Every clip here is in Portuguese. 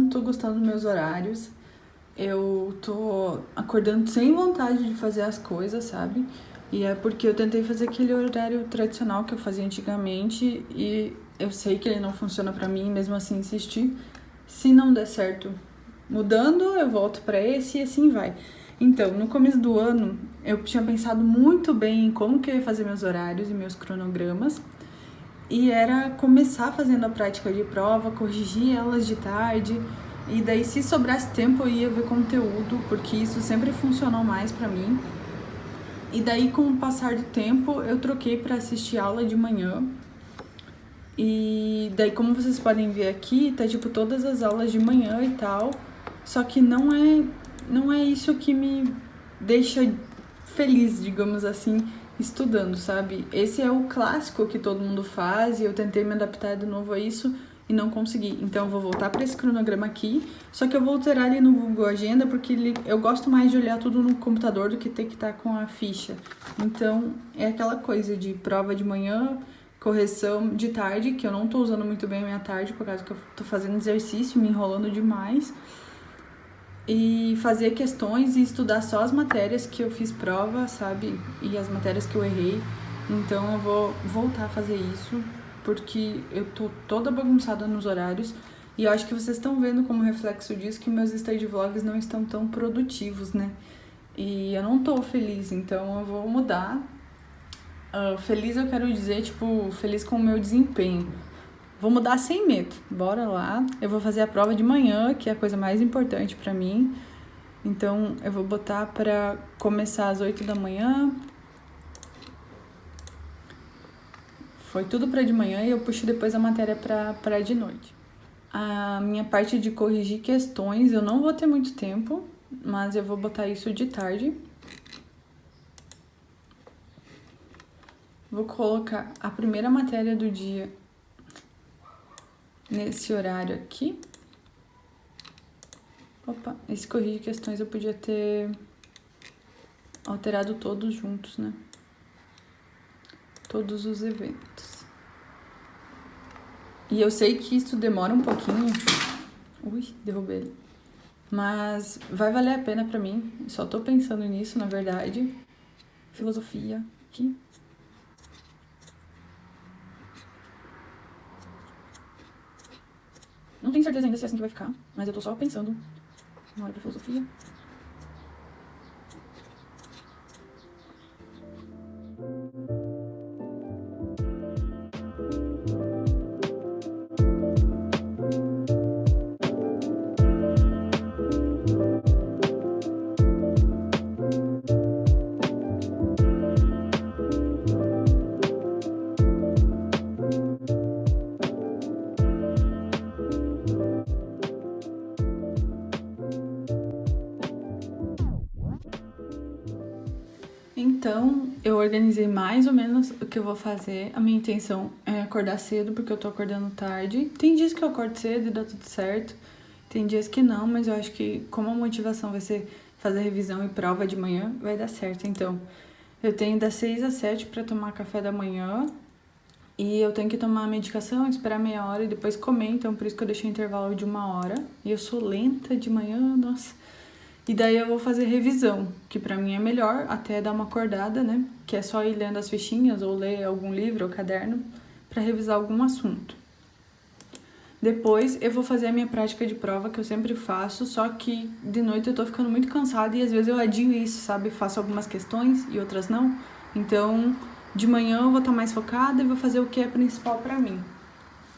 não tô gostando dos meus horários. Eu tô acordando sem vontade de fazer as coisas, sabe? E é porque eu tentei fazer aquele horário tradicional que eu fazia antigamente e eu sei que ele não funciona pra mim, mesmo assim insistir. Se não der certo mudando, eu volto pra esse e assim vai. Então, no começo do ano, eu tinha pensado muito bem em como que eu ia fazer meus horários e meus cronogramas. E era começar fazendo a prática de prova, corrigir elas de tarde. E daí, se sobrasse tempo, eu ia ver conteúdo, porque isso sempre funcionou mais pra mim. E daí, com o passar do tempo, eu troquei pra assistir aula de manhã. E daí, como vocês podem ver aqui, tá tipo todas as aulas de manhã e tal. Só que não é isso que me deixa feliz, digamos assim, estudando, sabe? Esse é o clássico que todo mundo faz e eu tentei me adaptar de novo a isso e não consegui. Então eu vou voltar para esse cronograma aqui, só que eu vou alterar ali no Google Agenda porque eu gosto mais de olhar tudo no computador do que ter que estar com a ficha. Então é aquela coisa de prova de manhã, correção de tarde, que eu não tô usando muito bem a minha tarde por causa que eu tô fazendo exercício, me enrolando demais. E fazer questões e estudar só as matérias que eu fiz prova, sabe? E as matérias que eu errei. Então eu vou voltar a fazer isso, porque eu tô toda bagunçada nos horários. E eu acho que vocês estão vendo como reflexo disso que meus stage vlogs não estão tão produtivos, né? E eu não tô feliz, então eu vou mudar. Feliz eu quero dizer, tipo, feliz com o meu desempenho. Vou mudar sem medo, bora lá. Eu vou fazer a prova de manhã, que é a coisa mais importante pra mim. Então, eu vou botar pra começar às 8 da manhã. Foi tudo pra de manhã e eu puxo depois a matéria pra de noite. A minha parte de corrigir questões, eu não vou ter muito tempo, mas eu vou botar isso de tarde. Vou colocar a primeira matéria do dia nesse horário aqui. Opa, esse corrigir questões eu podia ter alterado todos juntos, né? Todos os eventos. E eu sei que isso demora um pouquinho. Ui, derrubei ele. Mas vai valer a pena pra mim. Só tô pensando nisso, na verdade. Filosofia aqui. Não tenho certeza ainda se é assim que vai ficar, mas eu tô só pensando na hora pra filosofia. Então, eu organizei mais ou menos o que eu vou fazer. A minha intenção é acordar cedo, porque eu tô acordando tarde. Tem dias que eu acordo cedo e dá tudo certo. Tem dias que não, mas eu acho que como a motivação vai ser fazer revisão e prova de manhã, vai dar certo. Então, eu tenho das 6 às 7 para tomar café da manhã. E eu tenho que tomar a medicação, esperar meia hora e depois comer. Então, por isso que eu deixei um intervalo de 1 hora. E eu sou lenta de manhã, nossa. E daí eu vou fazer revisão, que pra mim é melhor até dar uma acordada, né? Que é só ir lendo as fichinhas ou ler algum livro ou caderno pra revisar algum assunto. Depois eu vou fazer a minha prática de prova, que eu sempre faço, só que de noite eu tô ficando muito cansada e às vezes eu adio isso, sabe? Faço algumas questões e outras não. Então, de manhã eu vou estar mais focada e vou fazer o que é principal pra mim.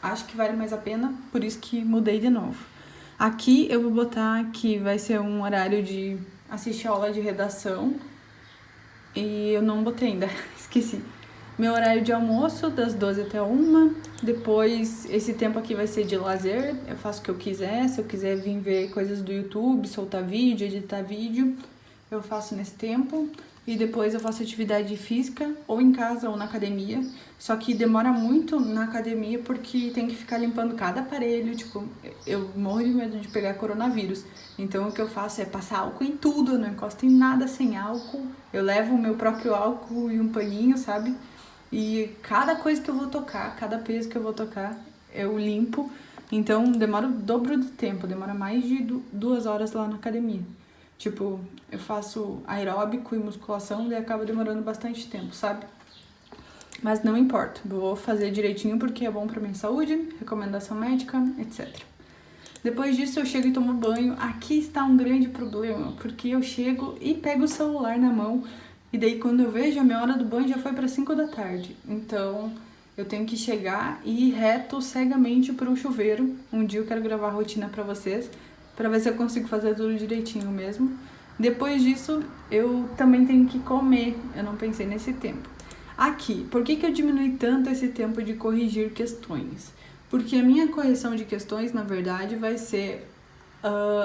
Acho que vale mais a pena, por isso que mudei de novo. Aqui eu vou botar que vai ser um horário de assistir aula de redação. E eu não botei ainda, esqueci. Meu horário de almoço, das 12 até 1. Depois, esse tempo aqui vai ser de lazer. Eu faço o que eu quiser. Se eu quiser vir ver coisas do YouTube, soltar vídeo, editar vídeo, eu faço nesse tempo. E depois eu faço atividade física, ou em casa ou na academia. Só que demora muito na academia porque tem que ficar limpando cada aparelho. Tipo, eu morro de medo de pegar coronavírus. Então o que eu faço é passar álcool em tudo, eu não encosto em nada sem álcool. Eu levo o meu próprio álcool e um paninho, sabe? E cada coisa que eu vou tocar, cada peso que eu vou tocar, eu limpo Então, demora o dobro do tempo, demora mais de 2 horas lá na academia. Tipo, eu faço aeróbico e musculação e acaba demorando bastante tempo, sabe? Mas não importa, vou fazer direitinho porque é bom pra minha saúde, recomendação médica, etc. Depois disso eu chego e tomo banho. Aqui está um grande problema, porque eu chego e pego o celular na mão e daí quando eu vejo a minha hora do banho já foi para 5 da tarde. Então eu tenho que chegar e ir reto cegamente para um chuveiro. Um dia eu quero gravar a rotina para vocês, para ver se eu consigo fazer tudo direitinho mesmo. Depois disso eu também tenho que comer, eu não pensei nesse tempo. Aqui, por que eu diminui tanto esse tempo de corrigir questões? Porque a minha correção de questões, na verdade, vai ser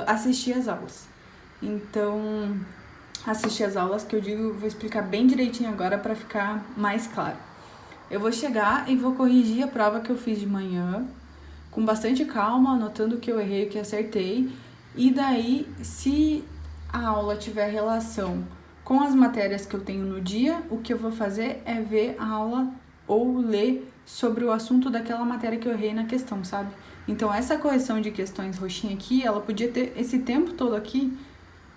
assistir as aulas. Então, assistir as aulas, que eu digo, vou explicar bem direitinho agora para ficar mais claro. Eu vou chegar e vou corrigir a prova que eu fiz de manhã, com bastante calma, anotando o que eu errei, o que acertei. E daí, se a aula tiver relação com as matérias que eu tenho no dia, o que eu vou fazer é ver a aula ou ler sobre o assunto daquela matéria que eu errei na questão, sabe? Então, essa correção de questões roxinha aqui, ela podia ter esse tempo todo aqui,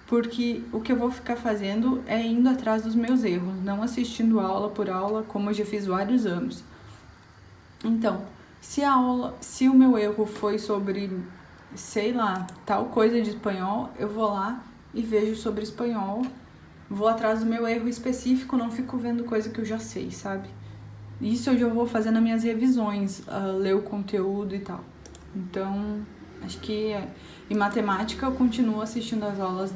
porque o que eu vou ficar fazendo é indo atrás dos meus erros, não assistindo aula por aula, como eu já fiz vários anos. Então, se o meu erro foi sobre, sei lá, tal coisa de espanhol, eu vou lá e vejo sobre espanhol, vou atrás do meu erro específico, não fico vendo coisa que eu já sei, sabe? Isso eu já vou fazer nas minhas revisões, ler o conteúdo e tal. Então, acho que em matemática eu continuo assistindo as aulas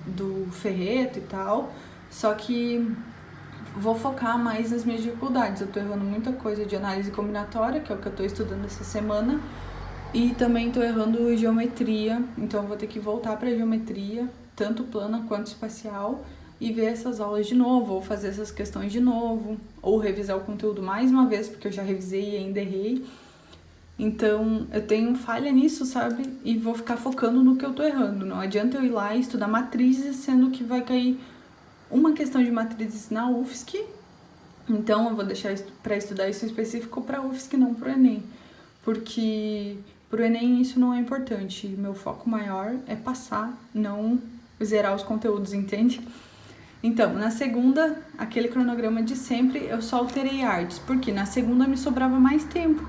do Ferreto e tal, só que vou focar mais nas minhas dificuldades. Eu tô errando muita coisa de análise combinatória, que é o que eu tô estudando essa semana, e também tô errando geometria, então eu vou ter que voltar pra geometria, tanto plana quanto espacial, e ver essas aulas de novo, ou fazer essas questões de novo, ou revisar o conteúdo mais uma vez, porque eu já revisei e ainda errei. Então, eu tenho falha nisso, sabe? E vou ficar focando no que eu tô errando. Não adianta eu ir lá e estudar matrizes, sendo que vai cair uma questão de matrizes na UFSC. Então, eu vou deixar para estudar isso específico para UFSC, não pro Enem. Porque pro Enem isso não é importante. Meu foco maior é passar, não zerar os conteúdos, entende? Então, na segunda, aquele cronograma de sempre, eu só alterei artes, porque na segunda me sobrava mais tempo.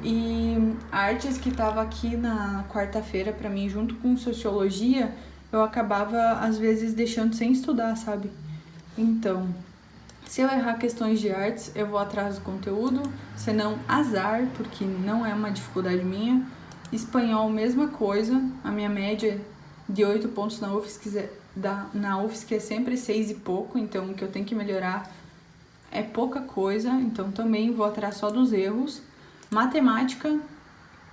E artes que estava aqui na quarta-feira para mim, junto com sociologia, eu acabava às vezes deixando sem estudar, sabe? Então, se eu errar questões de artes, eu vou atrás do conteúdo, senão azar, porque não é uma dificuldade minha. Espanhol, mesma coisa, a minha média de 8 pontos na UFSC é sempre 6 e pouco, então o que eu tenho que melhorar é pouca coisa, então também vou atrás só dos erros. Matemática,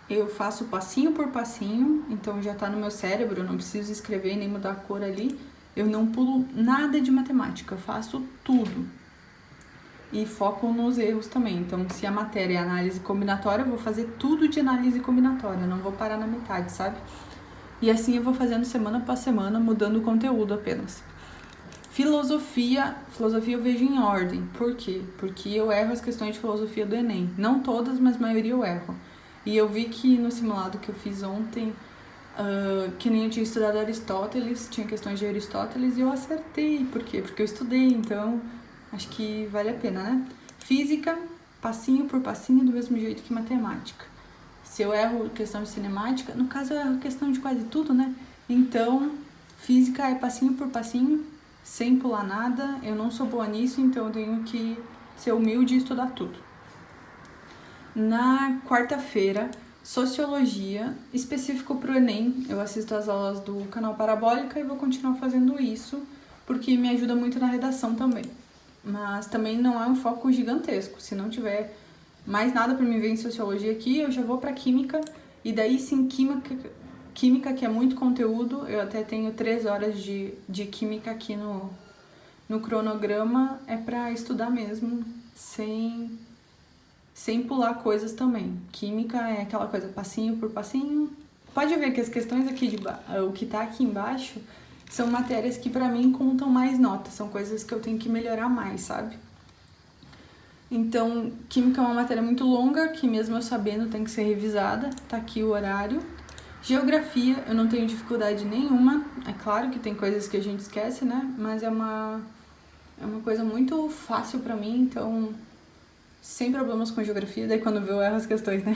eu faço passinho por passinho, então já tá no meu cérebro, eu não preciso escrever nem mudar a cor ali. Eu não pulo nada de matemática, eu faço tudo. E foco nos erros também. Então, se a matéria é análise combinatória, eu vou fazer tudo de análise combinatória, não vou parar na metade, sabe? E assim eu vou fazendo semana após semana, mudando o conteúdo apenas. Filosofia eu vejo em ordem. Por quê? Porque eu erro as questões de filosofia do Enem. Não todas, mas a maioria eu erro. E eu vi que no simulado que eu fiz ontem, que nem eu tinha estudado Aristóteles, tinha questões de Aristóteles e eu acertei. Por quê? Porque eu estudei, então acho que vale a pena, né? Física, passinho por passinho, do mesmo jeito que matemática. Se eu erro questão de cinemática, no caso eu erro questão de quase tudo, né? Então, física é passinho por passinho, sem pular nada. Eu não sou boa nisso, então eu tenho que ser humilde e estudar tudo. Na quarta-feira, sociologia, específico para o Enem. Eu assisto às aulas do canal Parabólica e vou continuar fazendo isso, porque me ajuda muito na redação também. Mas também não é um foco gigantesco. Se não tiver mais nada para me ver em sociologia aqui, eu já vou para química. E daí sim, química, que é muito conteúdo. Eu até tenho 3 horas de química aqui no cronograma. É para estudar mesmo, sem pular coisas também. Química é aquela coisa, passinho por passinho. Pode ver que as questões aqui, o que tá aqui embaixo, são matérias que pra mim contam mais notas, são coisas que eu tenho que melhorar mais, sabe? Então, química é uma matéria muito longa, que mesmo eu sabendo tem que ser revisada, tá aqui o horário. Geografia, eu não tenho dificuldade nenhuma, é claro que tem coisas que a gente esquece, né? Mas é uma coisa muito fácil pra mim, então sem problemas com geografia, daí quando eu erro as questões, né?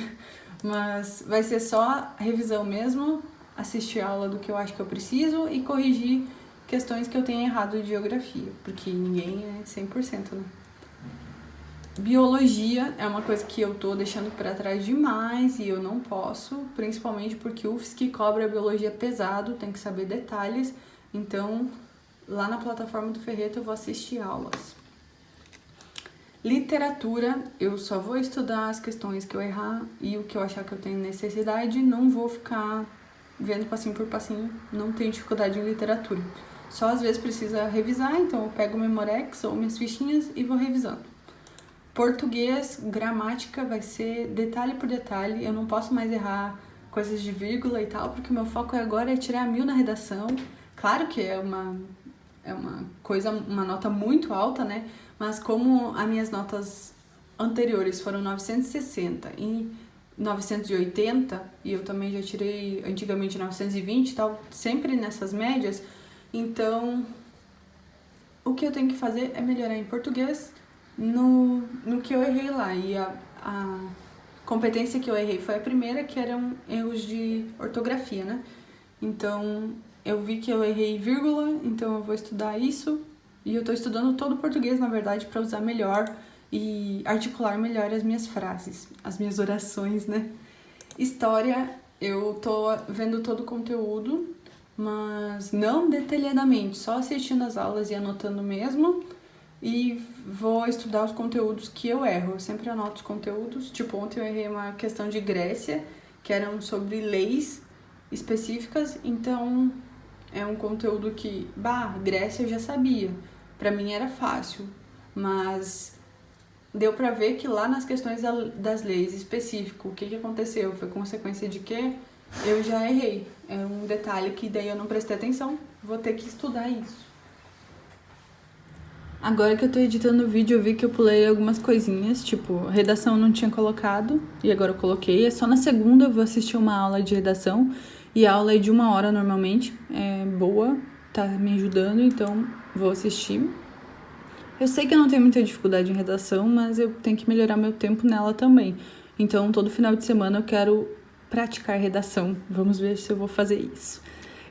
Mas vai ser só revisão mesmo, assistir a aula do que eu acho que eu preciso e corrigir questões que eu tenha errado de geografia, porque ninguém é 100%, né? Biologia é uma coisa que eu tô deixando pra trás demais e eu não posso, principalmente porque o UFSC cobra biologia pesado, tem que saber detalhes, então lá na plataforma do Ferreta eu vou assistir aulas. Literatura, eu só vou estudar as questões que eu errar e o que eu achar que eu tenho necessidade, não vou ficar vendo passinho por passinho, não tenho dificuldade em literatura. Só às vezes precisa revisar, então eu pego o Memorex ou minhas fichinhas e vou revisando. Português, gramática vai ser detalhe por detalhe, eu não posso mais errar coisas de vírgula e tal, porque o meu foco agora é tirar 1000 na redação. Claro que é uma nota muito alta, né? Mas como as minhas notas anteriores foram 960 e 980, e eu também já tirei antigamente 920 e tal, sempre nessas médias, então o que eu tenho que fazer é melhorar em português no que eu errei lá. E a competência que eu errei foi a primeira, que eram erros de ortografia, né? Então eu vi que eu errei vírgula, então eu vou estudar isso. E eu tô estudando todo o português, na verdade, para usar melhor e articular melhor as minhas frases, as minhas orações, né? História, eu tô vendo todo o conteúdo, mas não detalhadamente, só assistindo as aulas e anotando mesmo. E vou estudar os conteúdos que eu erro. Eu sempre anoto os conteúdos. Tipo, ontem eu errei uma questão de Grécia, que eram sobre leis específicas, então é um conteúdo que, Grécia eu já sabia. Pra mim era fácil, mas deu pra ver que lá nas questões das leis específico, o que aconteceu, foi consequência de quê? Eu já errei. É um detalhe que daí eu não prestei atenção, vou ter que estudar isso. Agora que eu tô editando o vídeo, eu vi que eu pulei algumas coisinhas, tipo, redação eu não tinha colocado, e agora eu coloquei. É só na segunda eu vou assistir uma aula de redação, e a aula é de 1 hora normalmente, é boa, tá me ajudando, então vou assistir. Eu sei que eu não tenho muita dificuldade em redação, mas eu tenho que melhorar meu tempo nela também. Então, todo final de semana eu quero praticar redação. Vamos ver se eu vou fazer isso.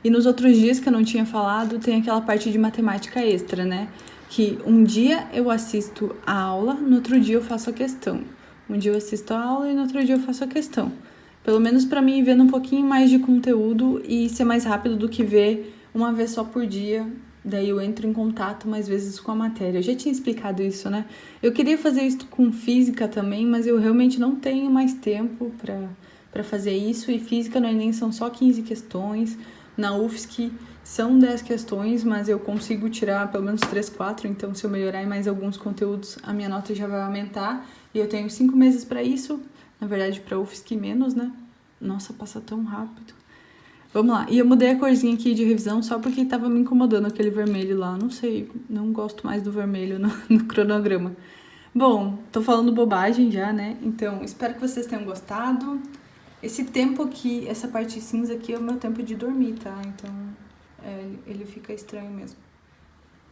E nos outros dias que eu não tinha falado, tem aquela parte de matemática extra, né? Que um dia eu assisto a aula, no outro dia eu faço a questão. Um dia eu assisto a aula e no outro dia eu faço a questão. Pelo menos para mim, vendo um pouquinho mais de conteúdo e ser mais rápido do que ver uma vez só por dia. Daí eu entro em contato mais vezes com a matéria. Eu já tinha explicado isso, né? Eu queria fazer isso com física também, mas eu realmente não tenho mais tempo para fazer isso. E física no Enem são só 15 questões. Na UFSC são 10 questões, mas eu consigo tirar pelo menos 3, 4. Então, se eu melhorar em mais alguns conteúdos, a minha nota já vai aumentar. E eu tenho 5 meses para isso. Na verdade, para UFSC menos, né? Nossa, passa tão rápido. Vamos lá. E eu mudei a corzinha aqui de revisão só porque tava me incomodando aquele vermelho lá. Não sei, não gosto mais do vermelho no cronograma. Bom, tô falando bobagem já, né? Então, espero que vocês tenham gostado. Esse tempo aqui, essa parte cinza aqui é o meu tempo de dormir, tá? Então, ele fica estranho mesmo.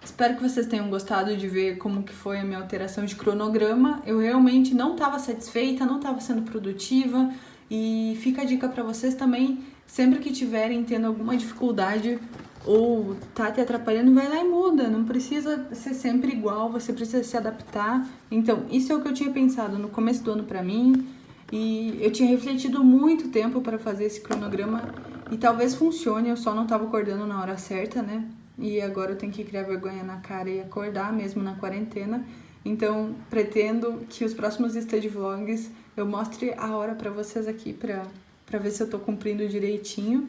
Espero que vocês tenham gostado de ver como que foi a minha alteração de cronograma. Eu realmente não estava satisfeita, não estava sendo produtiva. E fica a dica para vocês também, sempre que tiverem tendo alguma dificuldade ou tá te atrapalhando, vai lá e muda. Não precisa ser sempre igual, você precisa se adaptar. Então, isso é o que eu tinha pensado no começo do ano para mim. E eu tinha refletido muito tempo para fazer esse cronograma e talvez funcione, eu só não estava acordando na hora certa, né? E agora eu tenho que criar vergonha na cara e acordar mesmo na quarentena. Então, pretendo que os próximos Study Vlogs eu mostre a hora para vocês aqui para ver se eu tô cumprindo direitinho.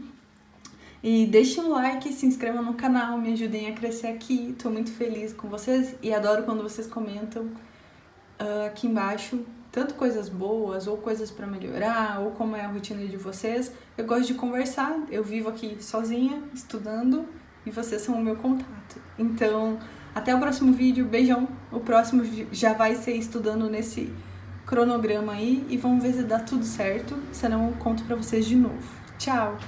E deixem um like, se inscrevam no canal, me ajudem a crescer aqui. Tô muito feliz com vocês e adoro quando vocês comentam aqui embaixo, tanto coisas boas ou coisas para melhorar, ou como é a rotina de vocês. Eu gosto de conversar, eu vivo aqui sozinha, estudando, e vocês são o meu contato. Então, Até o próximo vídeo, beijão. O próximo já vai ser estudando nesse cronograma aí e vamos ver se dá tudo certo, senão eu conto pra vocês de novo. Tchau!